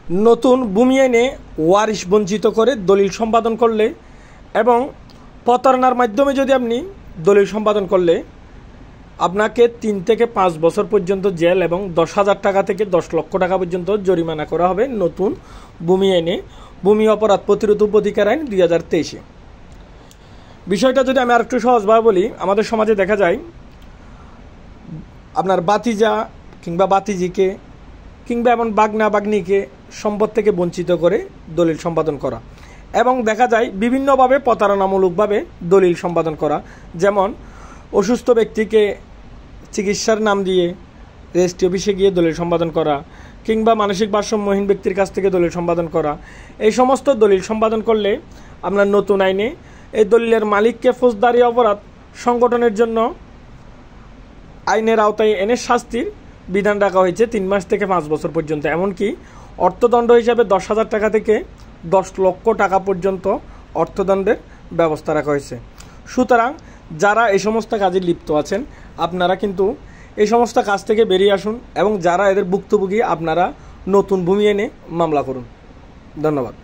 নতুন ভূমি আইনে ওয়ারিশ বঞ্চিত করে দলিল সম্পাদন করলে এবং প্রতারণার মাধ্যমে যদি আপনি দলিল সম্পাদন করলে আপনাকে 3 থেকে 5 বছর পর্যন্ত জেল এবং 10,000 টাকা থেকে 10 লক্ষ টাকা পর্যন্ত জরিমানা করা হবে নতুন ভূমি আইনে, ভূমি অপরাধ প্রতিরোধ অধিকার আইন 2023-এ। বিষয়টা যদি আমি আরেকটু সহজভাবে বলি, আমাদের সমাজে দেখা যায় আপনার বাতিজা কিংবা বাতিজিকে কিংবা এমন বাগনা বাগনিকে সম্পদ থেকে বঞ্চিত করে দলিল সম্পাদন করা, এবং দেখা যায় বিভিন্নভাবে প্রতারণামূলকভাবে দলিল সম্পাদন করা, যেমন অসুস্থ ব্যক্তিকে চিকিৎসার নাম দিয়ে রেজিস্ট্রি অফিসে গিয়ে দলিল সম্পাদন করা কিংবা মানসিক ভারসাম্যহীন ব্যক্তির কাছ থেকে দলিল সম্পাদন করা। এই সমস্ত দলিল সম্পাদন করলে আপনার নতুন আইনে এই দলিলের মালিককে ফৌজদারি অপরাধ সংগঠনের জন্য আইনের আওতায় এনে শাস্তির বিধান রাখা হয়েছে 3 মাস থেকে 5 বছর পর্যন্ত, এমনকি অর্থদণ্ড হিসাবে 10,000 টাকা থেকে 10 লক্ষ টাকা পর্যন্ত অর্থদণ্ডের ব্যবস্থা রাখা হয়েছে। সুতরাং যারা এই সমস্ত কাজে লিপ্ত আছেন আপনারা কিন্তু এই সমস্ত কাজ থেকে বেরিয়ে আসুন এবং যারা এদের ভুক্তভোগী আপনারা নতুন ভূমি এনে মামলা করুন। ধন্যবাদ।